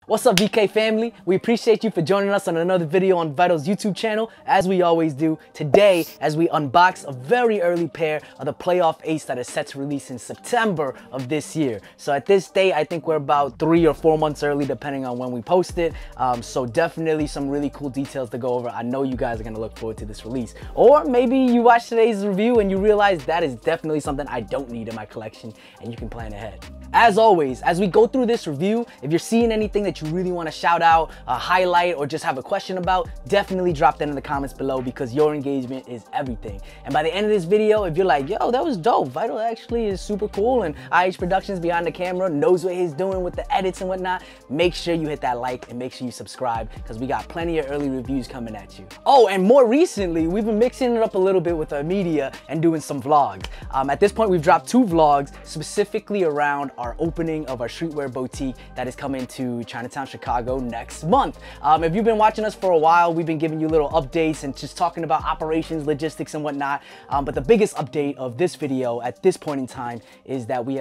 What's up, VK family? We appreciate you for joining us on another video on Vital's YouTube channel, as we always do. Today, as we unbox a very early pair of the Playoff Ace that is set to release in September of this year. So at this date, I think we're about 3 or 4 months early, depending on when we post it. So definitely some really cool details to go over. I know you guys are gonna look forward to this release. Or maybe you watch today's review and you realize that is definitely something I don't need in my collection, and you can plan ahead. As always, as we go through this review, if you're seeing anything that you really want to shout out, highlight, or just have a question about, definitely drop that in the comments below, because your engagement is everything. And by the end of this video, if you're like, yo, that was dope, Vital actually is super cool, and IH Productions behind the camera knows what he's doing with the edits and whatnot, make sure you hit that like and make sure you subscribe, because we got plenty of early reviews coming at you. Oh, and more recently, we've been mixing it up a little bit with our media and doing some vlogs. At this point, we've dropped 2 vlogs specifically around our opening of our streetwear boutique that is coming to Chinatown, Chicago next month. If you've been watching us for a while, we've been giving you little updates and just talking about operations, logistics, and whatnot. But the biggest update of this video at this point in time is that we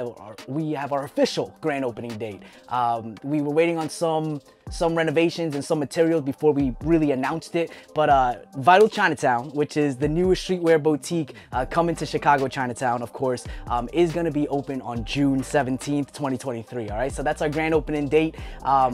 have our official grand opening date. We were waiting on some renovations and some materials before we really announced it, but Vital Chinatown, which is the newest streetwear boutique coming to Chicago Chinatown, of course, is going to be open on June 17th, 2023. All right, so that's our grand opening date.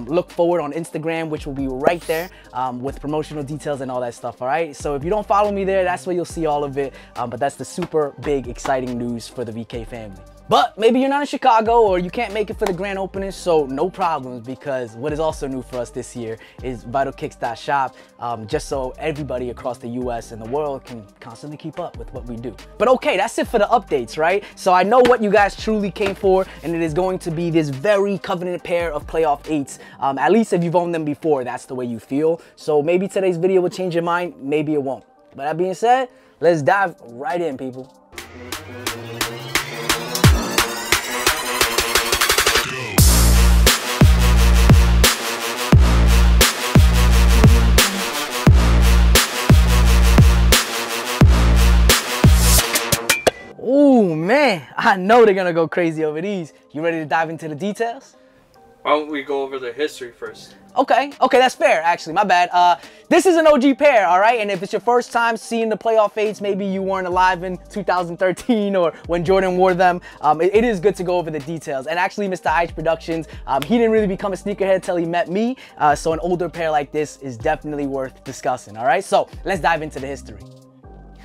Look forward on Instagram, which will be right there with promotional details and all that stuff. All right, so if you don't follow me there, that's where you'll see all of it, but that's the super big exciting news for the VK family. But maybe you're not in Chicago or you can't make it for the grand opening, so no problems, because what is also new for us this year is vitalkicks.shop, just so everybody across the US and the world can constantly keep up with what we do. But okay, that's it for the updates, right? So I know what you guys truly came for, and it is going to be this very coveted pair of Playoff 8s. At least if you've owned them before, that's the way you feel. So maybe today's video will change your mind, maybe it won't. But that being said, let's dive right in, people. Oh man, I know they're gonna go crazy over these. You ready to dive into the details? Why don't we go over the history first? Okay, that's fair, actually, my bad. This is an OG pair, all right? And if it's your first time seeing the Playoff 8s, maybe you weren't alive in 2013 or when Jordan wore them, it is good to go over the details. And actually, Mr. IH Productions, he didn't really become a sneakerhead till he met me, so an older pair like this is definitely worth discussing, all right? So let's dive into the history.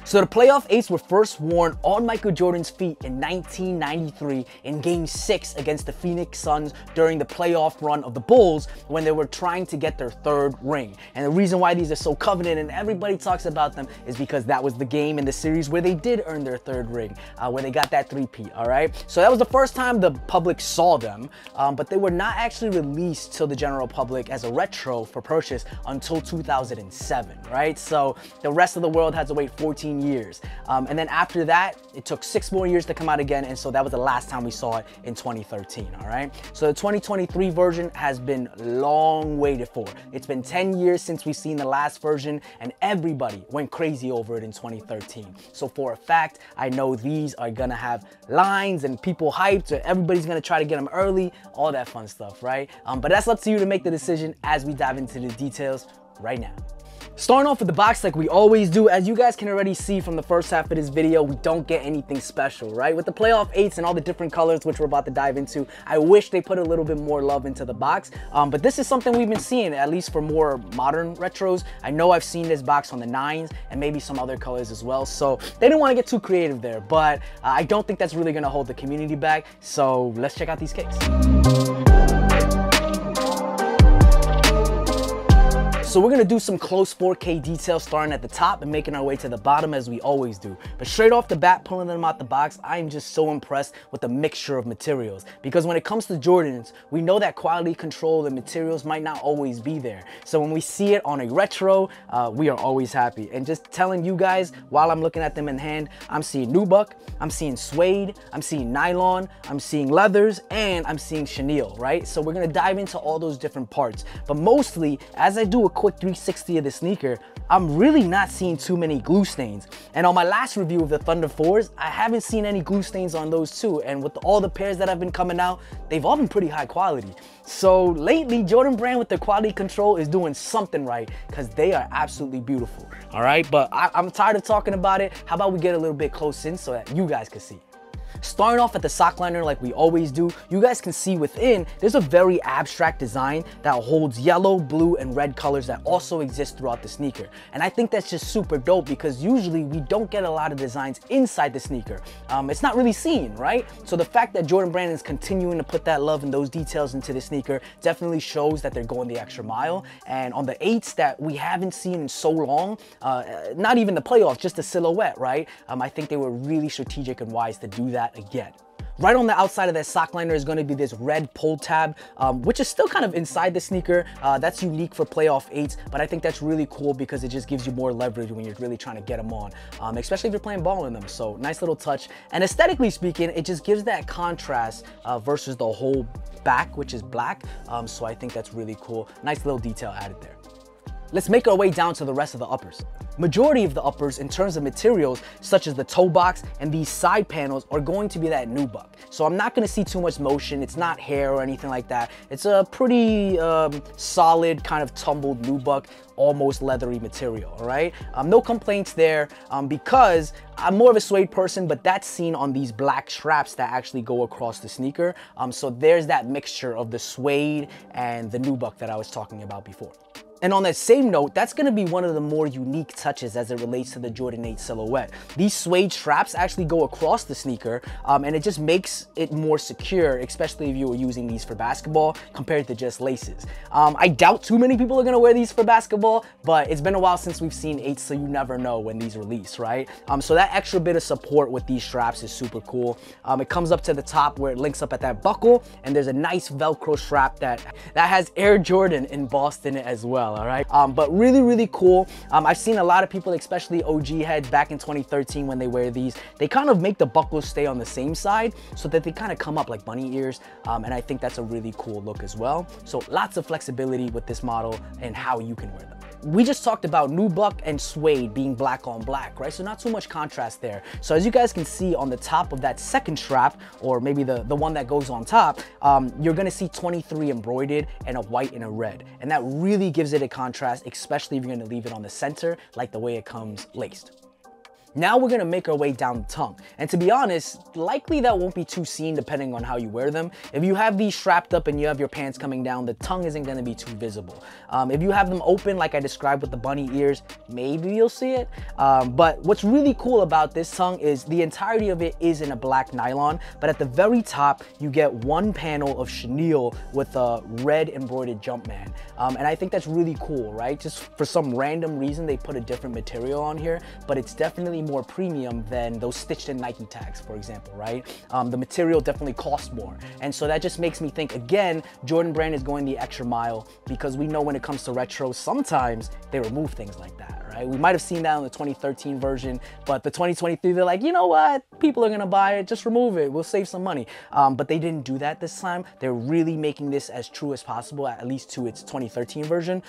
So the Playoff 8s were first worn on Michael Jordan's feet in 1993 in Game 6 against the Phoenix Suns during the playoff run of the Bulls when they were trying to get their 3rd ring. And the reason why these are so coveted and everybody talks about them is because that was the game in the series where they did earn their 3rd ring, where they got that 3-peat, all right? So that was the first time the public saw them, but they were not actually released to the general public as a retro for purchase until 2007, right? So the rest of the world had to wait 14 years. And then after that, it took 6 more years to come out again, and so that was the last time we saw it in 2013, all right? So the 2023 version has been long waited for. It's been 10 years since we've seen the last version, and everybody went crazy over it in 2013. So for a fact, I know these are gonna have lines and people hyped, or everybody's gonna try to get them early, all that fun stuff, right? But that's up to you to make the decision as we dive into the details right now. Starting off with the box like we always do, as you guys can already see from the first half of this video, we don't get anything special, right? With the Playoff 8s and all the different colors, which we're about to dive into, I wish they put a little bit more love into the box. But this is something we've been seeing, at least for more modern retros. I know I've seen this box on the 9s and maybe some other colors as well. So they didn't want to get too creative there, but I don't think that's really going to hold the community back. So let's check out these kicks. So we're gonna do some close 4K details starting at the top and making our way to the bottom as we always do. But straight off the bat, pulling them out the box, I'm just so impressed with the mixture of materials. Because when it comes to Jordans, we know that quality control and materials might not always be there. So when we see it on a retro, we are always happy. And just telling you guys, while I'm looking at them in hand, I'm seeing nubuck, I'm seeing suede, I'm seeing nylon, I'm seeing leathers, and I'm seeing chenille, right? So we're gonna dive into all those different parts. But mostly, as I do a quick 360 of the sneaker, I'm really not seeing too many glue stains. And on my last review of the Thunder 4s, I haven't seen any glue stains on those too. And with all the pairs that have been coming out, they've all been pretty high quality. So lately, Jordan Brand with their quality control is doing something right, because they are absolutely beautiful. All right, but I'm tired of talking about it. How about we get a little bit close in so that you guys can see? Starting off at the sock liner like we always do, you guys can see within, there's a very abstract design that holds yellow, blue, and red colors that also exist throughout the sneaker. And I think that's just super dope, because usually we don't get a lot of designs inside the sneaker. It's not really seen, right? So the fact that Jordan Brand is continuing to put that love and those details into the sneaker definitely shows that they're going the extra mile. And on the 8s that we haven't seen in so long, not even the playoffs, just the silhouette, right? I think they were really strategic and wise to do that again. Right on the outside of that sock liner is going to be this red pull tab, which is still kind of inside the sneaker. That's unique for playoff 8s, but I think that's really cool because it just gives you more leverage when you're really trying to get them on, especially if you're playing ball in them. So nice little touch. And aesthetically speaking, it just gives that contrast versus the whole back, which is black. So I think that's really cool. Nice little detail added there. Let's make our way down to the rest of the uppers. Majority of the uppers in terms of materials, such as the toe box and these side panels, are going to be that nubuck. So I'm not going to see too much motion. It's not hair or anything like that. It's a pretty solid kind of tumbled nubuck, almost leathery material, all right? No complaints there because I'm more of a suede person, but that's seen on these black straps that actually go across the sneaker. So there's that mixture of the suede and the nubuck that I was talking about before. And on that same note, that's going to be one of the more unique touches as it relates to the Jordan 8 silhouette. These suede straps actually go across the sneaker, and it just makes it more secure, especially if you were using these for basketball compared to just laces. I doubt too many people are going to wear these for basketball, but it's been a while since we've seen 8s, so you never know when these release, right? So that extra bit of support with these straps is super cool. It comes up to the top where it links up at that buckle, and there's a nice Velcro strap that has Air Jordan embossed in it as well. All right, but really cool. I've seen a lot of people, especially OG heads back in 2013, when they wear these, they kind of make the buckles stay on the same side so that they kind of come up like bunny ears, and I think that's a really cool look as well. So lots of flexibility with this model and how you can wear them. We just talked about nubuck and suede being black on black, right? So not too much contrast there. So as you guys can see on the top of that second strap, or maybe the one that goes on top, you're gonna see 23 embroidered and a white and a red. And that really gives it a contrast, especially if you're gonna leave it on the center, like the way it comes laced. Now we're gonna make our way down the tongue. And to be honest, likely that won't be too seen depending on how you wear them. If you have these strapped up and you have your pants coming down, the tongue isn't gonna be too visible. If you have them open, like I described with the bunny ears, maybe you'll see it. But what's really cool about this tongue is the entirety of it is in a black nylon, but at the very top, you get one panel of chenille with a red embroidered Jumpman. And I think that's really cool, right? Just for some random reason, they put a different material on here, but it's definitely more premium than those stitched in Nike tags, for example, right? The material definitely costs more. And so that just makes me think, again, Jordan Brand is going the extra mile, because we know when it comes to retro, sometimes they remove things like that, right? We might have seen that in the 2013 version, but the 2023, they're like, you know what? People are gonna buy it, just remove it. We'll save some money. But they didn't do that this time. They're really making this as true as possible, at least to its 2013 version.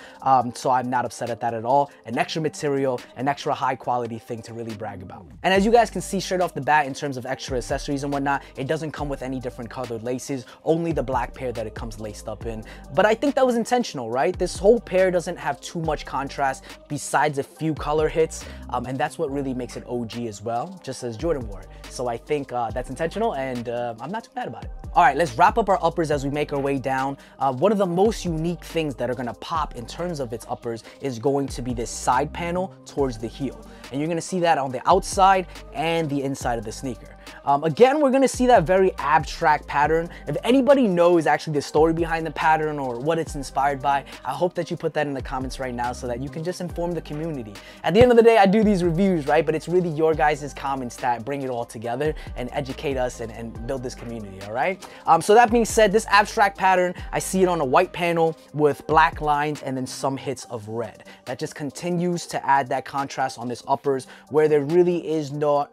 So I'm not upset at that at all. An extra material, an extra high quality thing to really brag about. And as you guys can see straight off the bat in terms of extra accessories and whatnot, it doesn't come with any different colored laces, only the black pair that it comes laced up in. But I think that was intentional, right? This whole pair doesn't have too much contrast besides a few color hits, and that's what really makes it OG as well, just as Jordan wore it. So I think that's intentional, and I'm not too mad about it. All right, let's wrap up our uppers as we make our way down. One of the most unique things that are gonna pop in terms of its uppers is going to be this side panel towards the heel. And you're gonna see that on the outside and the inside of the sneaker. Again, we're gonna see that very abstract pattern. If anybody knows actually the story behind the pattern or what it's inspired by, I hope that you put that in the comments right now so that you can just inform the community. At the end of the day, I do these reviews, right? But it's really your guys' comments that bring it all together and educate us and build this community, all right? So that being said, this abstract pattern, I see it on a white panel with black lines and then some hits of red. That just continues to add that contrast on this uppers where there really is not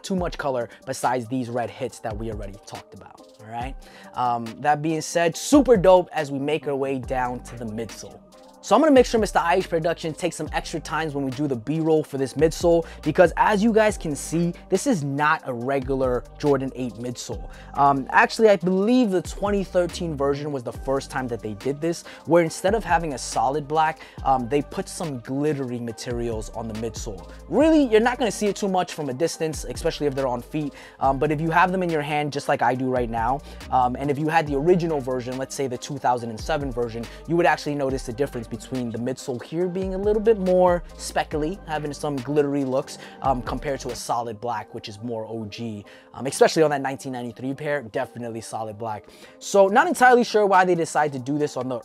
too much color besides these red hits that we already talked about. All right, that being said, super dope as we make our way down to the midsole. So I'm gonna make sure Mr. IH Productions takes some extra times when we do the B-roll for this midsole, because as you guys can see, this is not a regular Jordan 8 midsole. Actually, I believe the 2013 version was the first time that they did this, where instead of having a solid black, they put some glittery materials on the midsole. Really, you're not gonna see it too much from a distance, especially if they're on feet, but if you have them in your hand, just like I do right now, and if you had the original version, let's say the 2007 version, you would actually notice the difference between the midsole here being a little bit more speckly, having some glittery looks, compared to a solid black, which is more OG, especially on that 1993 pair, definitely solid black. So not entirely sure why they decided to do this on the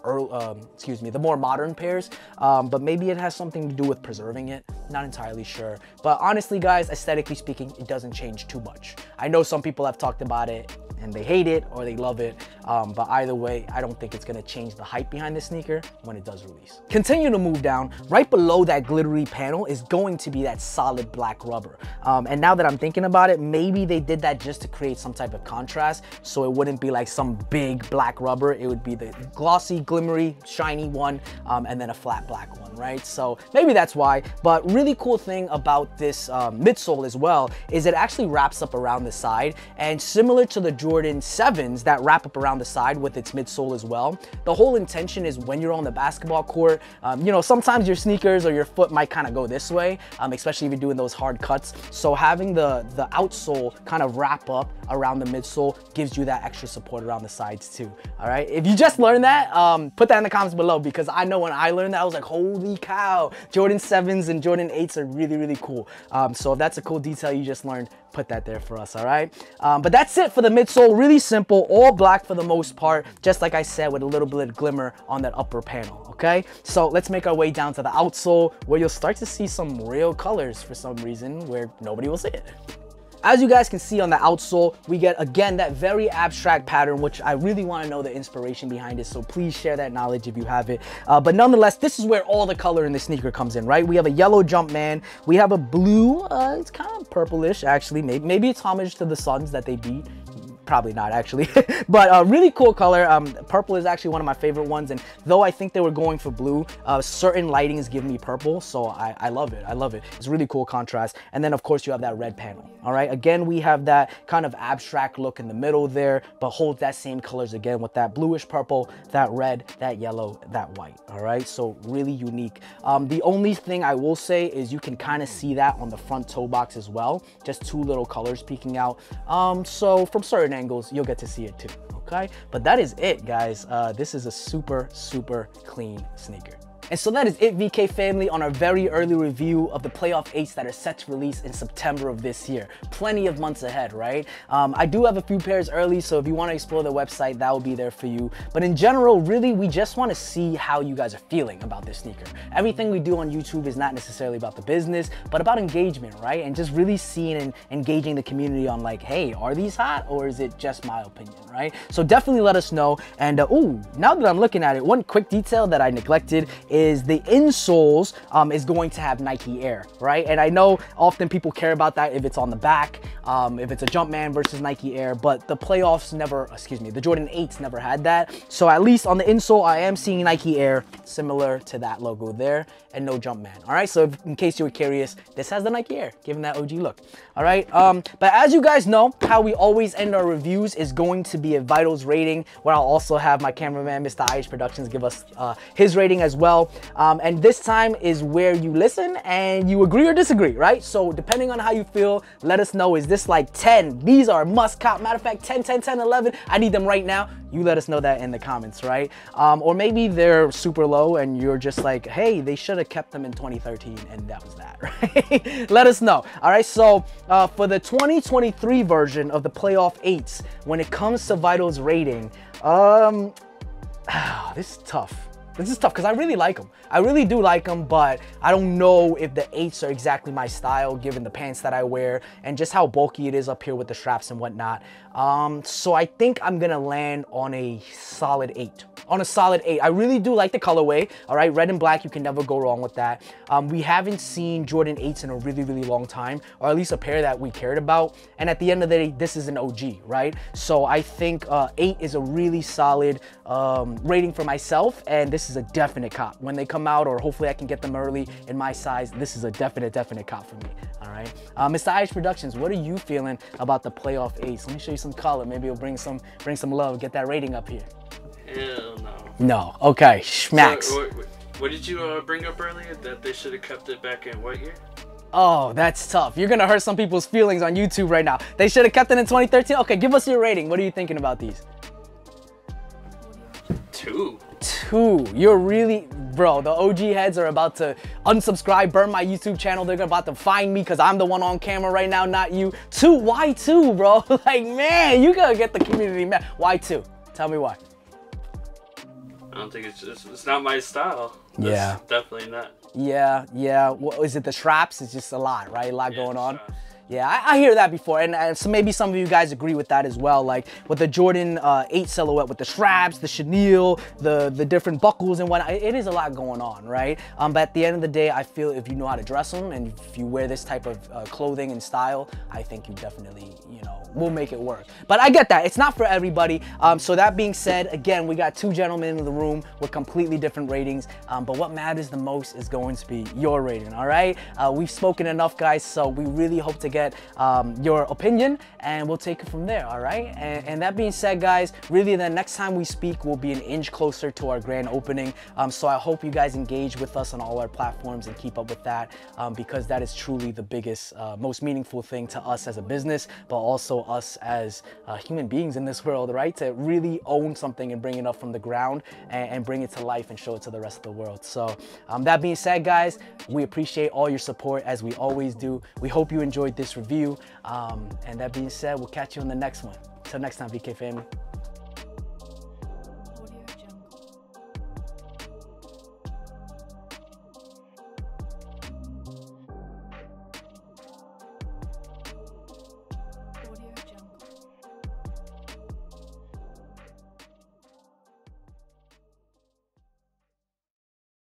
the more modern pairs, but maybe it has something to do with preserving it. Not entirely sure, but honestly guys, aesthetically speaking, it doesn't change too much. I know some people have talked about it and they hate it or they love it, but either way, I don't think it's gonna change the hype behind this sneaker when it does release. Continue to move down. Right below that glittery panel is going to be that solid black rubber, and now that I'm thinking about it, maybe they did that just to create some type of contrast, so it wouldn't be like some big black rubber. It would be the glossy, glimmery, shiny one, and then a flat black one, right? So maybe that's why. But really cool thing about this midsole as well is it actually wraps up around the side, and similar to the Jordan 7s that wrap up around the side with its midsole as well, the whole intention is when you're on the basketball court, you know, sometimes your sneakers or your foot might kind of go this way, especially if you're doing those hard cuts. So having the outsole kind of wrap up around the midsole gives you that extra support around the sides too. All right, if you just learned that, put that in the comments below, because I know when I learned that, I was like, holy cow, Jordan 7s and Jordan 8s are really, really cool. So if that's a cool detail you just learned, put that there for us, all right? But that's it for the midsole. Really simple, all black for the most part, just like I said, with a little bit of glimmer on that upper panel, okay? So let's make our way down to the outsole, where you'll start to see some real colors for some reason where nobody will see it. As you guys can see on the outsole, we get, again, that very abstract pattern, which I really want to know the inspiration behind it, so please share that knowledge if you have it. But nonetheless, this is where all the color in the sneaker comes in, right? We have a yellow Jumpman, we have a blue, it's kind of purplish, actually. Maybe it's homage to the Suns that they beat. Probably not, actually. But really cool color. Purple is actually one of my favorite ones, and though I think they were going for blue, certain lightings give me purple, so I love it. I love it. It's really cool contrast. And then of course you have that red panel. All right, again, we have that kind of abstract look in the middle there, but holds that same colors again with that bluish purple, that red, that yellow, that white. All right, so really unique. The only thing I will say is you can kind of see that on the front toe box as well, just two little colors peeking out. So from certain angles, you'll get to see it too, okay? But that is it, guys. This is a super, super clean sneaker. And so that is it, VK family, on our very early review of the Playoff 8s that are set to release in September of this year. Plenty of months ahead, right? I do have a few pairs early, so if you want to explore the website, that will be there for you. But in general, really, we just want to see how you guys are feeling about this sneaker. Everything we do on YouTube is not necessarily about the business, but about engagement, right? And just really seeing and engaging the community on like, hey, are these hot, or is it just my opinion, right? So definitely let us know. And ooh, now that I'm looking at it, one quick detail that I neglected is the insoles is going to have Nike Air, right? And I know often people care about that if it's on the back, if it's a Jumpman versus Nike Air, but the playoffs never, the Jordan 8s never had that. So at least on the insole, I am seeing Nike Air similar to that logo there, and no Jumpman. All right, so in case you were curious, this has the Nike Air, giving that OG look. All right, but as you guys know, how we always end our reviews is going to be a vitals rating, where I'll also have my cameraman, Mr. IH Productions, give us his rating as well. And this time is where you listen and you agree or disagree, right? So depending on how you feel, let us know. Is this like 10? These are must cop. Matter of fact, 10, 10, 10, 11. I need them right now. You let us know that in the comments, right? Or maybe they're super low and you're just like, hey, they should have kept them in 2013 and that was that, right? Let us know. All right, so for the 2023 version of the Playoff 8s, when it comes to vitals rating, this is tough. This is tough because I really like them. I really do like them, but I don't know if the 8s are exactly my style given the pants that I wear and just how bulky it is up here with the straps and whatnot. So I think I'm gonna land on a solid 8. on a solid 8. I really do like the colorway, all right? Red and black, you can never go wrong with that. We haven't seen Jordan 8s in a really, really long time, or at least a pair that we cared about. And at the end of the day, this is an OG, right? So I think 8 is a really solid rating for myself, and this is a definite cop. When they come out, or hopefully I can get them early in my size, this is a definite cop for me, all right? Mr. Irish Productions, what are you feeling about the playoff 8s? Let me show you some color. Maybe it'll bring some love, get that rating up here. Hell no. No, okay, schmacks. So, what did you bring up earlier? That they should have kept it back in what year? Oh, that's tough. You're gonna hurt some people's feelings on YouTube right now. They should have kept it in 2013? Okay, give us your rating. What are you thinking about these? 2. 2. You're really, bro, the OG heads are about to unsubscribe, burn my YouTube channel. They're about to find me because I'm the one on camera right now, not you. 2, why 2, bro? Like, man, you gotta get the community mad. Why 2? Tell me why. I don't think it's not my style. Yeah. It's definitely not. Yeah. What is it? The straps? It's just a lot, right? A lot going on. Straps. Yeah, I hear that before, and so maybe some of you guys agree with that as well. Like with the Jordan 8 silhouette, with the straps, the chenille, the different buckles and whatnot, it is a lot going on, right? But at the end of the day, I feel if you know how to dress them and if you wear this type of clothing and style, I think you definitely, you know, will make it work. But I get that. It's not for everybody. So that being said, again, we got 2 gentlemen in the room with completely different ratings. But what matters the most is going to be your rating, all right? We've spoken enough, guys, so we really hope to get your opinion, and we'll take it from there, all right? And that being said, guys, really the next time we speak, we'll be an inch closer to our grand opening. So I hope you guys engage with us on all our platforms and keep up with that, because that is truly the biggest, most meaningful thing to us as a business, but also us as human beings in this world, right? To really own something and bring it up from the ground and bring it to life and show it to the rest of the world. So that being said, guys, we appreciate all your support as we always do. We hope you enjoyed this review. And that being said, we'll catch you on the next one. Till next time, VK family.